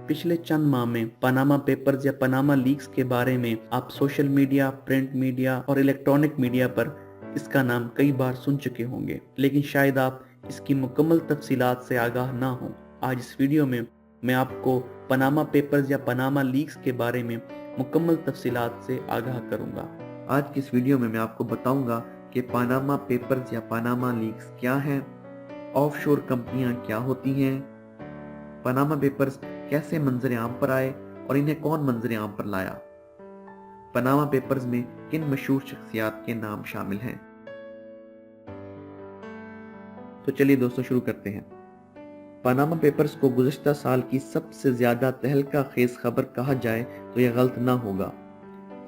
पिछले चंद माह में पनामा पेपर्स या पनामा लीक्स के बारे में आप सोशल मीडिया, प्रिंट मीडिया और इलेक्ट्रॉनिक मीडिया पर इसका नाम कई बार सुन चुके होंगे, लेकिन शायद आप इसकी मुकम्मल तफसीलात से आगाह ना हो। आज इस वीडियो में मैं आपको पनामा पेपर्स या पनामा लीक्स के बारे में मुकम्मल तफसीलात से आगाह करूंगा। आज की इस वीडियो में मैं आपको बताऊंगा कि पनामा पेपर्स या पनामा लीक्स क्या हैं, ऑफशोर कंपनियां क्या होती हैं, पनामा पेपर्स कैसे मंजर आम पर आए और इन्हें कौन मंजर आम पर लाया, पनामा पेपर्स में किन मशहूर शख्सियात के नाम शामिल हैं। तो चलिए दोस्तों शुरू करते हैं। पनामा पेपर्स को गुज़श्ता साल की सबसे ज्यादा तहलका खेज खबर कहा जाए तो यह गलत ना होगा,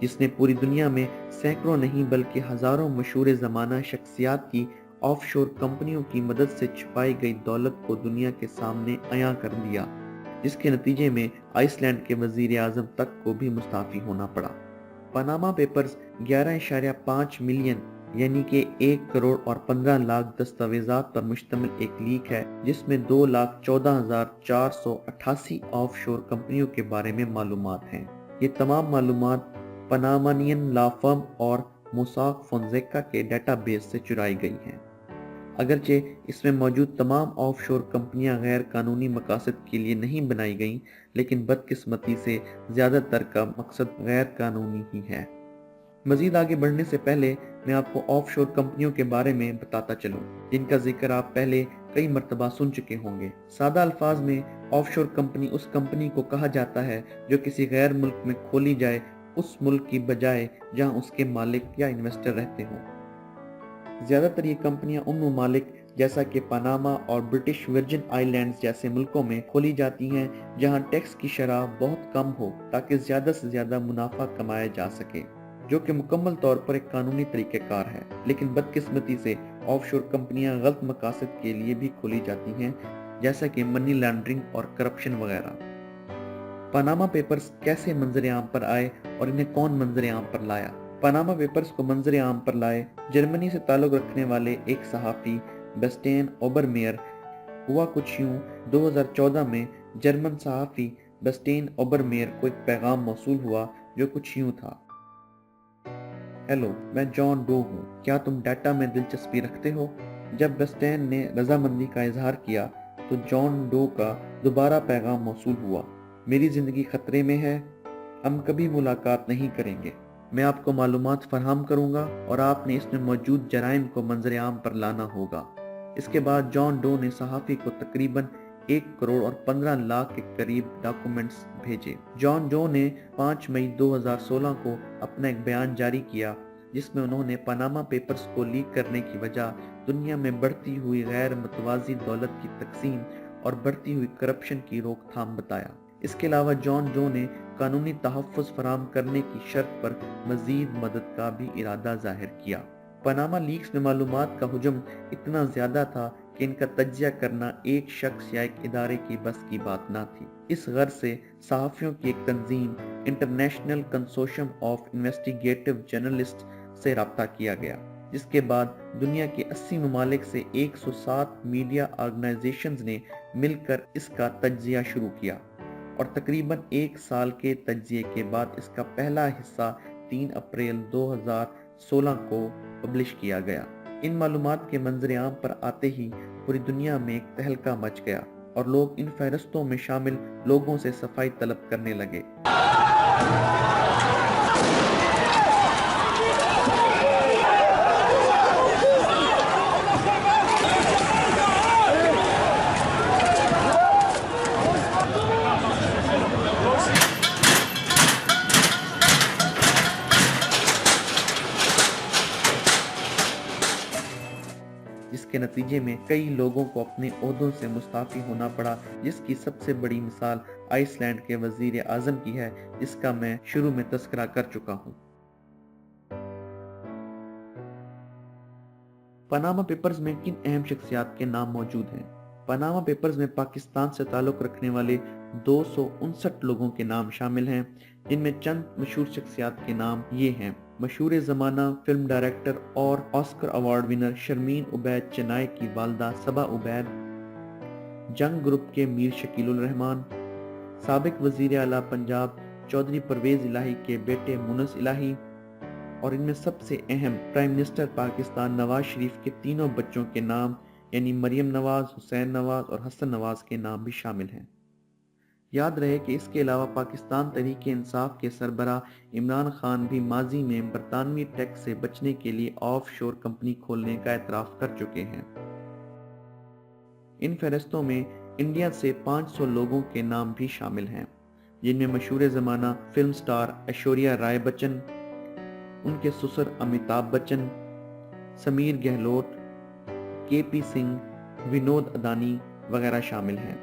जिसने पूरी दुनिया में सैकड़ों नहीं बल्कि हजारों मशहूर ज़माना शख्सियात की ऑफशोर कंपनियों की मदद से छुपाई गई दौलत को दुनिया के सामने अया कर दिया, जिसके नतीजे में आइसलैंड के वजीर आजम तक को भी मुस्ताफी होना पड़ा। पनामा पेपर्स 11.5 मिलियन यानी कि 1 करोड़ और 15 लाख दस्तावेजात पर मुश्तमिल एक लीक है, जिसमें 2,14,488 ऑफशोर कंपनियों के बारे में मालूमात हैं। ये तमाम मालूमात पनामानियन लॉ फर्म और मोसाक फोंसेका के डेटाबेस से चुराई गई हैं। अगरचे इसमें मौजूद तमाम ऑफशोर कंपनियां गैर कानूनी मकासद के लिए नहीं बनाई गईं, लेकिन बदकिस्मती से ज्यादातर का मकसद गैर कानूनी ही है। मजीद आगे बढ़ने से पहले मैं आपको ऑफशोर कंपनियों के बारे में बताता चलूं, जिनका जिक्र आप पहले कई मर्तबा सुन चुके होंगे। सादा अल्फाज में ऑफशोर कंपनी उस कंपनी को कहा जाता है जो किसी गैर मुल्क में खोली जाए उस मुल्क की बजाय जहां उसके मालिक या इन्वेस्टर रहते हों। ज्यादातर ये कंपनियां उन ममालिक जैसा कि पनामा और ब्रिटिश वर्जिन आइलैंड्स जैसे मुल्कों में खोली जाती हैं जहां टैक्स की शरह बहुत कम हो, ताकि ज्यादा से ज्यादा मुनाफा कमाया जा सके, जो कि मुकम्मल तौर पर एक कानूनी तरीक़ेकार है। लेकिन बदकिस्मती से ऑफशोर कंपनियां गलत मकासद के लिए भी खोली जाती हैं, जैसा कि मनी लॉन्ड्रिंग और करप्शन वगैरह। पनामा पेपर्स कैसे मंजर आम पर आए और इन्हें कौन मंजर आम पर लाया। पनामा पेपर्स को मंजर आम पर लाए जर्मनी से ताल्लुक रखने वाले एक सहाफ़ी बेस्टेन ओबरमेयर। हुआ कुछ यूं, 2014 में जर्मन सहाफ़ी बेस्टेन ओबरमेयर को एक पैगाम मौसूल हुआ जो कुछ यूं था: हेलो, मैं जॉन डो हूँ, क्या तुम डाटा में दिलचस्पी रखते हो? जब बेस्टेन ने रजामंदी का इजहार किया तो जॉन डो का दोबारा पैगाम मौसूल हुआ: मेरी जिंदगी खतरे में है, हम कभी मुलाकात नहीं करेंगे, मैं आपको मालूमात फराहम करूंगा और आपने इसमें मौजूद जराइम को मंजर आम पर लाना होगा। इसके बाद जॉन डो ने सहाफ़ी को तकरीबन 1 करोड़ और 15 लाख के करीब डॉक्यूमेंट्स भेजे। जॉन डो ने 5 मई 2016 को अपना एक बयान जारी किया, जिसमें उन्होंने पनामा पेपर्स को लीक करने की वजह दुनिया में बढ़ती हुई गैर मुतवाज़ी दौलत की तकसीम और बढ़ती हुई करप्शन की रोकथाम बताया। इसके अलावा जॉन डो ने कानूनी तहफ़्फ़ुज़ फराहम करने की शर्त पर मज़ीद मदद का भी इरादा जाहिर किया। पनामा लीक्स में मालूमात का हुजम इतना ज़्यादा था कि इनका तज्जिया करना एक शख्स या एक इदारे की बस की बात ना थी। इस गर्ज से सहाफ़ियों की एक तंजीम international consortium of investigative journalist से रब्ता किया गया, जिसके बाद दुनिया के 80 ममालिक से 107 मीडिया ऑर्गेनाइजेशंस ने मिलकर इसका तज्जिया शुरू किया और तकरीबन 1 साल के तज्जिए के बाद इसका पहला हिस्सा 3 अप्रैल 2016 को पब्लिश किया गया। इन मालूमात के मंजर आम पर आते ही पूरी दुनिया में एक तहलका मच गया और लोग इन फहरिस्तों में शामिल लोगों से सफाई तलब करने लगे। जिसके नतीजे में कई लोगों को अपने ओहदों से मुस्ताफी होना पड़ा, जिसकी सबसे बड़ी मिसाल आइसलैंड के वजीर आजम की है, जिसका मैं शुरू में तस्करा कर चुका हूँ। पनामा पेपर्स में किन अहम शख्सियात के नाम मौजूद हैं? पनामा पेपर्स में पाकिस्तान से ताल्लुक रखने वाले 259 लोगों के नाम शामिल हैं, जिनमें चंद मशहूर शख्सियात के नाम ये हैं: मशहूर ज़माना फिल्म डायरेक्टर और Oscar award winner Sharmeen Obaid Chinoy की वालदा सबा उबैद, जंग ग्रुप के मीर शकील उर रहमान, سابق وزیر اعلیٰ پنجاب چودھری پرویز الہی کے بیٹے مونس الہی اور ان میں سب سے اہم پرائم منسٹر پاکستان نواز شریف کے تینوں بچوں کے نام یعنی مریم نواز، حسین نواز اور حسن نواز کے نام بھی شامل ہیں۔ یاد رہے کہ اس کے علاوہ پاکستان تحریک انصاف کے سربراہ عمران خان بھی ماضی میں برطانوی ٹیکس سے بچنے کے لیے آف شور کمپنی کھولنے کا اعتراف کر چکے ہیں۔ ان فہرستوں میں انڈیا سے 500 لوگوں کے نام بھی شامل ہیں، جن میں مشہور زمانہ فلم سٹار ایشوریا رائے بچن، ان کے سسر امیتابھ بچن، سمیر گہلوٹ، کے پی سنگھ، ونود ادانی وغیرہ شامل ہیں۔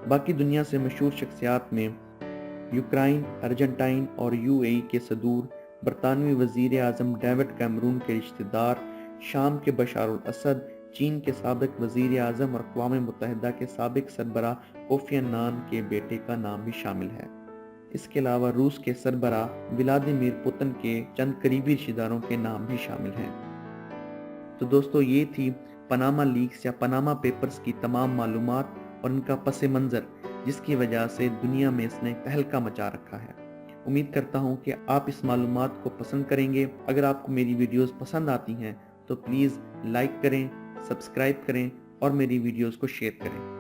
باقی دنیا سے مشہور شخصیات میں یوکرائن، ارجنٹائن اور یو اے ای کے صدور، برطانوی وزیر اعظم ڈیوڈ کیمرون کے رشتہ دار، شام کے بشار الاسد، چین کے سابق وزیر اعظم اور اقوام متحدہ کے سابق سربراہ کوفی عنان کے بیٹے کا نام بھی شامل ہے۔ اس کے علاوہ روس کے سربراہ ولادیمیر پوتن کے چند قریبی رشتہ داروں کے نام بھی شامل ہیں۔ تو دوستو، یہ تھی پاناما لیکس یا پاناما پیپرز کی تمام معلومات اور ان کا پس منظر، جس کی وجہ سے دنیا میں اس نے تہلکہ مچا رکھا ہے۔ امید کرتا ہوں کہ آپ اس معلومات کو پسند کریں گے۔ اگر آپ کو میری ویڈیوز پسند آتی ہیں تو پلیز لائک کریں، سبسکرائب کریں اور میری ویڈیوز کو شیئر کریں۔